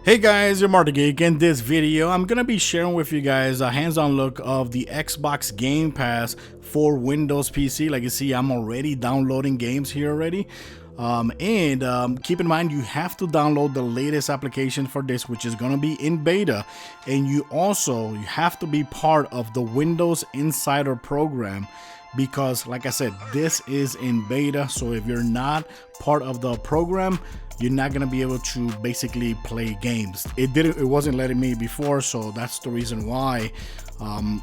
Hey guys, you're Marty Geek. In this video, I'm gonna be sharing with you guys a hands-on look of the Xbox Game Pass for Windows PC. Like you see, I'm already downloading games here already. Keep in mind, you have to download the latest application for this, which is gonna be in beta, and you have to be part of the Windows Insider program. Because like I said, this is in beta, so if you're not part of the program, you're not gonna be able to basically play games. It wasn't letting me before, so that's the reason why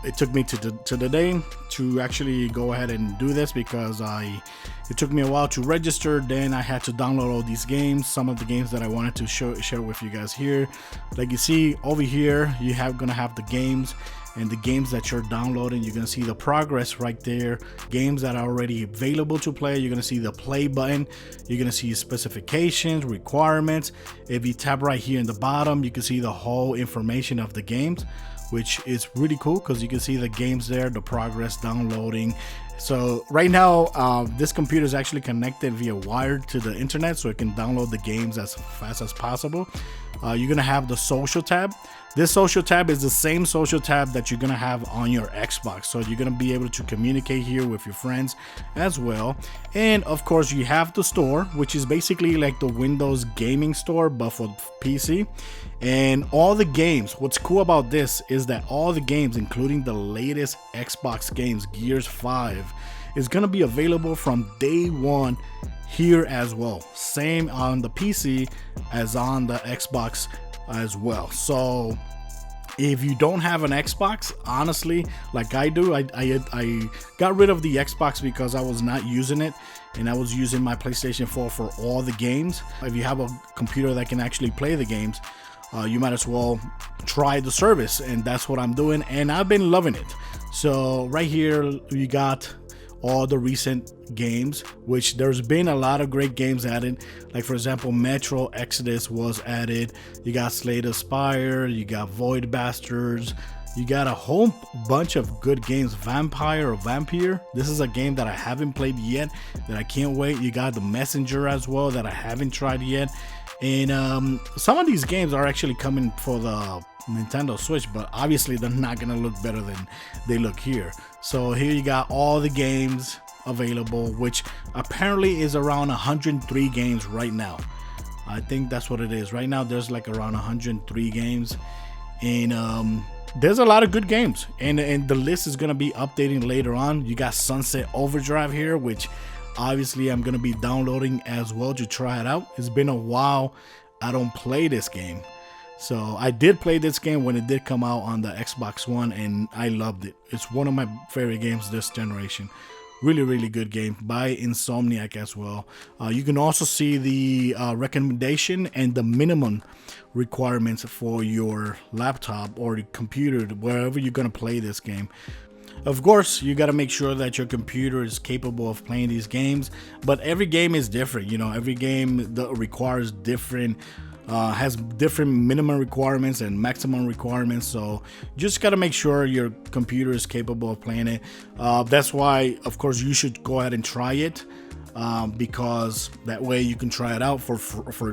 it took me to the day to actually go ahead and do this, because it took me a while to register. Then I had to download all these games, some of the games that I wanted to share with you guys here. Like you see over here, gonna have the games and the games that you're downloading. You're gonna see the progress right there, games that are already available to play. You're gonna see the play button, you're gonna see specifications, requirements. If you tap right here in the bottom, you can see the whole information of the games, which is really cool because you can see the games there, the progress, downloading. So right now, this computer is actually connected via wire to the internet, so it can download the games as fast as possible. You're gonna have the social tab. This social tab is the same social tab that you're gonna have on your Xbox, so you're gonna be able to communicate here with your friends as well. And of course, you have the store, which is basically like the Windows gaming store but for PC. And all the games, what's cool about this is that all the games, including the latest Xbox games, Gears 5, is gonna be available from day one here as well. Same on the PC as on the Xbox as well. So if you don't have an Xbox, honestly, like I do, I got rid of the Xbox because I was not using it, and I was using my PlayStation 4 for all the games. If you have a computer that can actually play the games, you might as well try the service, and that's what I'm doing, and I've been loving it. So right here you got all the recent games, which there's been a lot of great games added. Like for example, Metro Exodus was added. You got Slay the Spire, you got Void Bastards, you got a whole bunch of good games. Vampire, this is a game that I haven't played yet that I can't wait. You got The Messenger as well that I haven't tried yet. And some of these games are actually coming for the Nintendo Switch, but obviously they're not gonna look better than they look here. So here you got all the games available, which apparently is around 103 games right now. I think that's what it is right now. There's like around 103 games, and there's a lot of good games, and the list is gonna be updating later on. You got Sunset Overdrive here, which obviously I'm gonna be downloading as well to try it out. It's been a while I don't play this game, so I did play this game when it did come out on the Xbox One, and I loved it. It's one of my favorite games this generation. Really good game by Insomniac as well. You can also see the recommendation and the minimum requirements for your laptop or computer, wherever you're gonna play this game. Of course, you got to make sure that your computer is capable of playing these games, but every game is different. You know, every game that requires different, has different minimum requirements and maximum requirements. So just got to make sure your computer is capable of playing it. That's why, of course, you should go ahead and try it. Because that way you can try it out for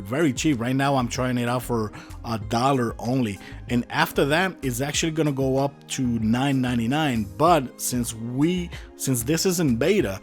very cheap. Right now I'm trying it out for $1 only, and after that it's actually gonna go up to $9.99. But since this is in beta,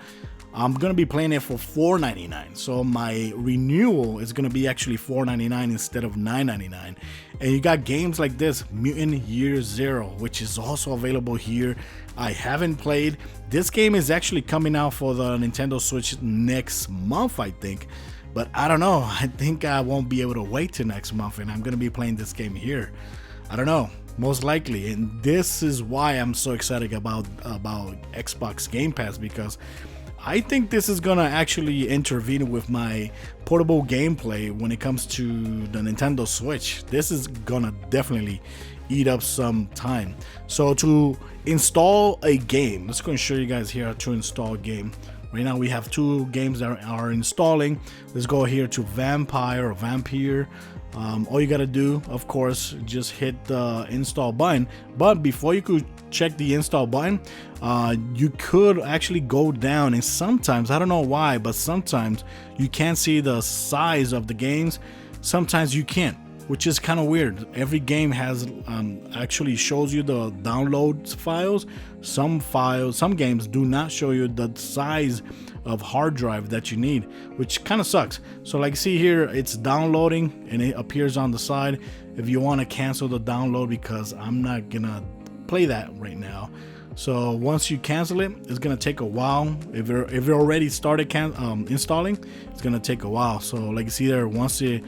I'm gonna be playing it for $4.99. So my renewal is gonna be actually $4.99 instead of $9.99. And you got games like this, Mutant Year Zero, which is also available here. I haven't played. This game is actually coming out for the Nintendo Switch next month, I think. But I don't know. I think I won't be able to wait till next month, and I'm gonna be playing this game here. I don't know. Most likely. And this is why I'm so excited about Xbox Game Pass, because I think this is gonna actually intervene with my portable gameplay when it comes to the Nintendo Switch. This is gonna definitely eat up some time. So to install a game, let's go and show you guys here how to install a game. Right now we have two games that are installing. Let's go here to Vampire. All you gotta do, of course, just hit the install button. But before you could check the install button, you could actually go down, and sometimes, I don't know why, but sometimes you can't see the size of the games. Sometimes you can't. which is kind of weird. Every game has actually shows you the download files. Some games do not show you the size of hard drive that you need, which kind of sucks. So like see here, it's downloading and it appears on the side if you want to cancel the download, because I'm not gonna play that right now. So once you cancel it, it's gonna take a while. If you're already started installing, it's gonna take a while. So like you see there, once you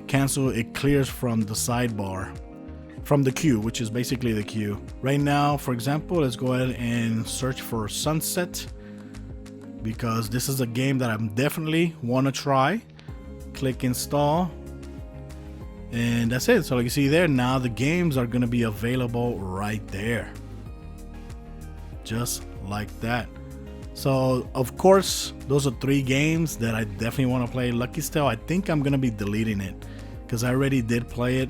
cancel, it clears from the sidebar, from the queue, which is basically the queue. Right now, for example, let's go ahead and search for Sunset, because this is a game that I definitely want to try. Click install, and that's it. So like you see there, now the games are going to be available right there, just like that. So of course, those are 3 games that I definitely want to play. Lucky Steel, I think I'm going to be deleting it because I already did play it.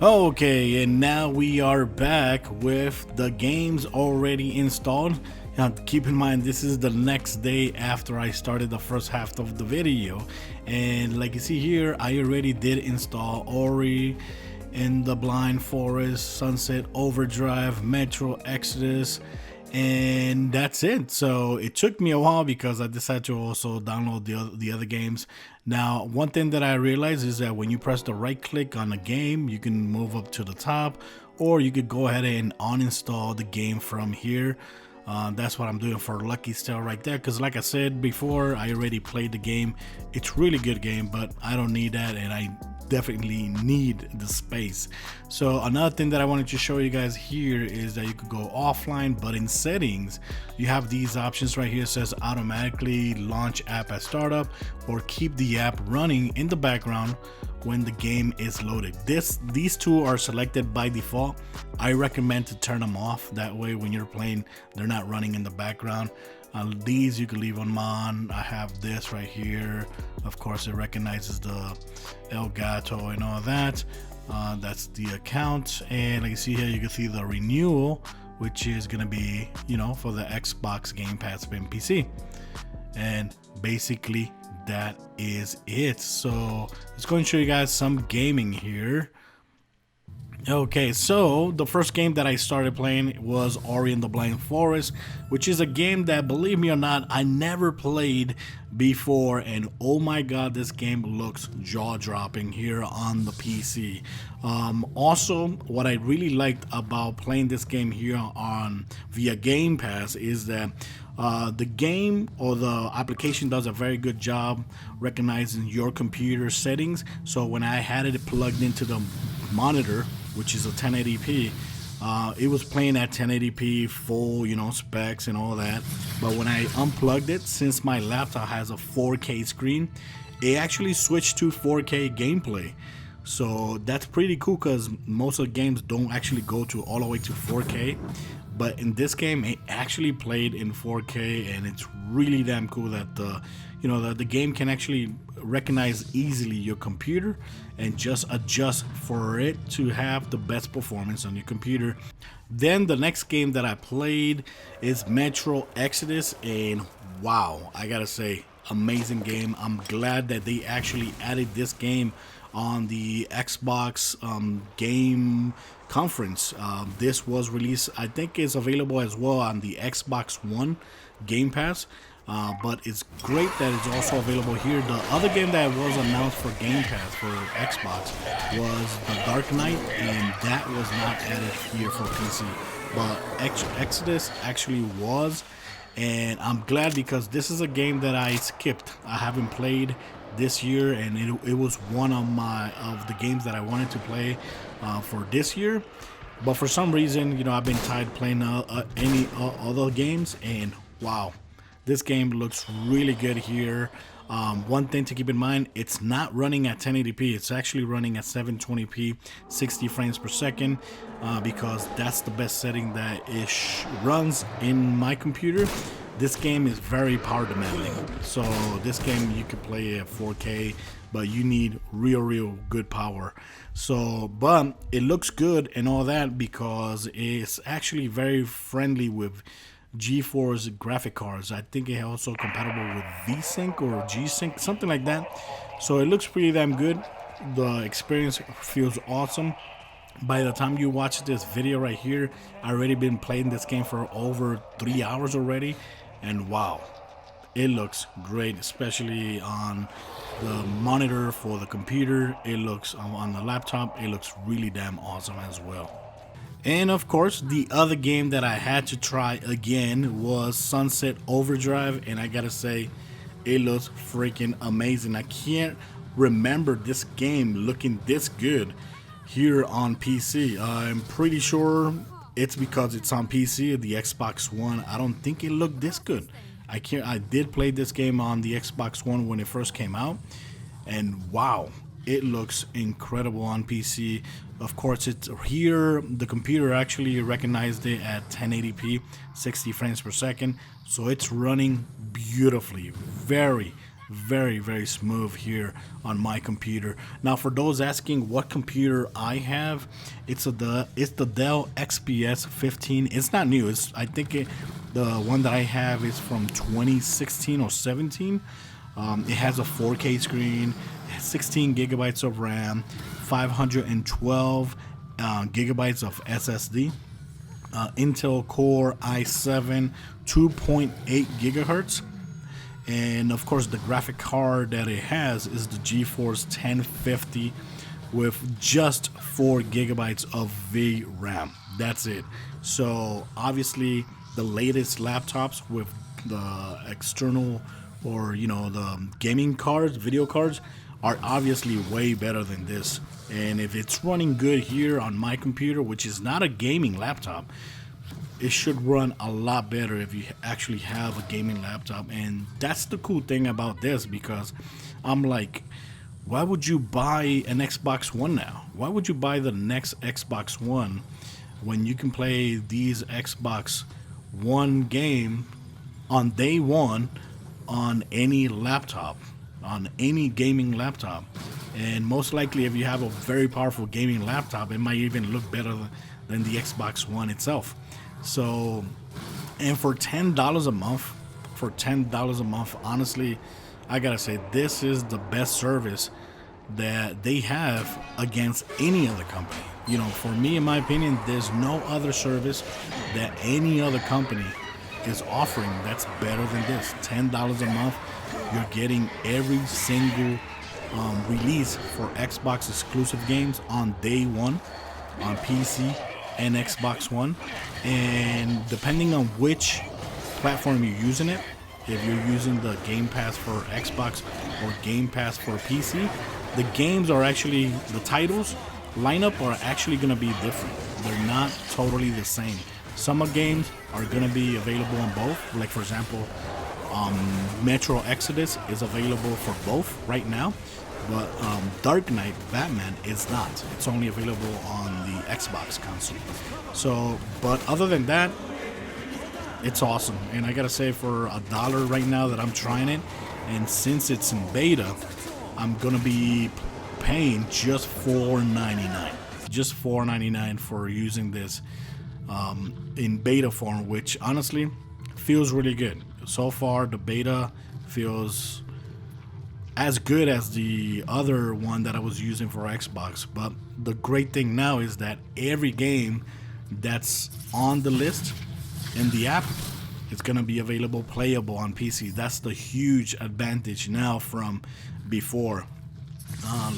Okay, and now we are back with the games already installed. Now keep in mind, this is the next day after I started the first half of the video, and like you see here, I already did install Ori and the Blind Forest, Sunset Overdrive, Metro Exodus, and that's it. So it took me a while because I decided to also download the other games. Now one thing that I realized is that when you press the right click on a game, you can move up to the top, or you could go ahead and uninstall the game from here. That's what I'm doing for Lucky Steel right there, because like I said before, I already played the game. It's really good game, but I don't need that, and I definitely need the space. So another thing that I wanted to show you guys here is that you could go offline, but in settings you have these options right here. It says automatically launch app at startup, or keep the app running in the background when the game is loaded. These two are selected by default. I recommend to turn them off, that way when you're playing they're not running in the background. These you can leave them on. I have this right here. Of course, it recognizes the El Gato and all that. That's the account, and like you see here, you can see the renewal, which is gonna be, you know, for the Xbox Game Pass and PC. And basically that is it. So let's go and show you guys some gaming here. Okay, so the first game that I started playing was Ori and the Blind Forest, which is a game that, believe me or not, I never played before, and oh my god, this game looks jaw-dropping here on the PC. Also, what I really liked about playing this game here on via Game Pass is that the game or the application does a very good job recognizing your computer settings. So when I had it plugged into the monitor, which is a 1080p, it was playing at 1080p full, you know, specs and all that. But when I unplugged it, since my laptop has a 4K screen, it actually switched to 4K gameplay. So that's pretty cool, because most of the games don't actually go to all the way to 4K. But in this game, it actually played in 4K, and it's really damn cool that the game can actually recognize easily your computer and just adjust for it to have the best performance on your computer. Then the next game that I played is Metro Exodus, and wow, I gotta say, amazing game. I'm glad that they actually added this game on the Xbox game conference. This was released, I think it's available as well on the Xbox One Game Pass, but it's great that it's also available here. The other game that was announced for Game Pass for Xbox was The Dark Knight, and that was not added here for PC, but Exodus actually was. And I'm glad, because this is a game that I skipped. I haven't played this year, and it was one of the games that I wanted to play for this year. But for some reason, you know, I've been tired playing any other games, and wow, this game looks really good here. One thing to keep in mind, it's not running at 1080p. It's actually running at 720p, 60 frames per second, because that's the best setting that it runs in my computer. This game is very power demanding. So this game you could play at 4K, but you need real good power. So, but it looks good and all that because it's actually very friendly with GeForce graphic cards. I think it's also compatible with V-Sync or G-Sync, something like that. So it looks pretty damn good. The experience feels awesome. By the time you watch this video right here, I already been playing this game for over 3 hours already, and wow, it looks great, especially on the monitor for the computer. It looks on the laptop, it looks really damn awesome as well. And of course, the other game that I had to try again was Sunset Overdrive, and I gotta say, it looks freaking amazing. I can't remember this game looking this good here on PC. I'm pretty sure it's because it's on PC, the Xbox One. I don't think it looked this good. I did play this game on the Xbox One when it first came out, and wow, it looks incredible on PC. Of course, it's here, the computer actually recognized it at 1080p, 60 frames per second, so it's running beautifully. Very smooth here on my computer. Now, for those asking what computer I have, it's the Dell XPS 15. It's not new. I think the one that I have is from 2016 or 17. It has a 4K screen, 16 gigabytes of RAM, 512 gigabytes of SSD, Intel Core i7, 2.8 gigahertz. And of course, the graphic card that it has is the GeForce 1050 with just 4 gigabytes of VRAM. That's it. So obviously, the latest laptops with the external, or the gaming cards, video cards, are obviously way better than this. And if it's running good here on my computer, which is not a gaming laptop, it should run a lot better if you actually have a gaming laptop. And that's the cool thing about this, because I'm like, why would you buy an Xbox One now? Why would you buy the next Xbox One when you can play these Xbox One game on day one on any laptop, on any gaming laptop? And most likely, if you have a very powerful gaming laptop, it might even look better than the Xbox One itself. So, and for $10 a month, honestly, I gotta say, this is the best service that they have against any other company. For me, in my opinion, there's no other service that any other company is offering that's better than this. $10 a month, you're getting every single release for Xbox exclusive games on day one on PC and Xbox One. And depending on which platform you're using it, if you're using the Game Pass for Xbox or Game Pass for PC, the games are actually, the titles lineup are actually going to be different. They're not totally the same. Some games are going to be available on both. Like, for example, Metro Exodus is available for both right now, but Dark Knight Batman is not. It's only available on the Xbox console. So, but other than that, it's awesome. And I gotta say, for $1 right now that I'm trying it, and since it's in beta, I'm gonna be paying just $4.99. Just $4.99 for using this in beta form, which honestly feels really good. So far, the beta feels as good as the other one that I was using for Xbox. But the great thing now is that every game that's on the list in the app, it's gonna be available, playable on PC. That's the huge advantage now from before.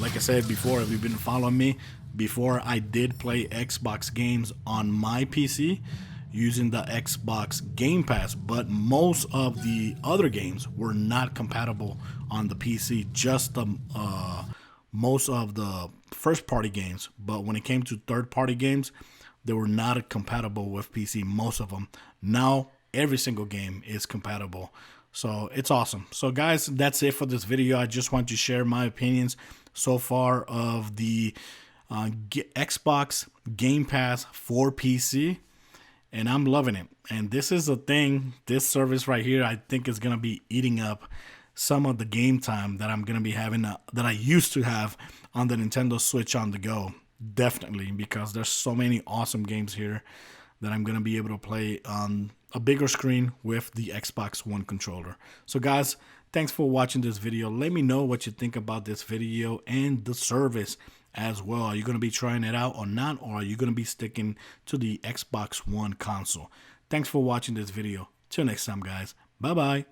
Like I said before, if you've been following me, before I did play Xbox games on my PC using the Xbox Game Pass, but most of the other games were not compatible on the PC, just the most of the first party games. But when it came to third party games, they were not compatible with PC, most of them. Now every single game is compatible. So it's awesome. So guys, that's it for this video. I just want to share my opinions so far of the Xbox Game Pass for PC, and I'm loving it. And this is a thing, this service right here, I think is going to be eating up some of the game time that I'm going to be having, that I used to have on the Nintendo Switch on the go. Definitely, because there's so many awesome games here that I'm going to be able to play on a bigger screen with the Xbox One controller. So guys, Thanks for watching this video. Let me know what you think about this video and the service as well. Are you going to be trying it out or not? Or are you going to be sticking to the Xbox One console? Thanks for watching this video. Till next time, guys. Bye-bye.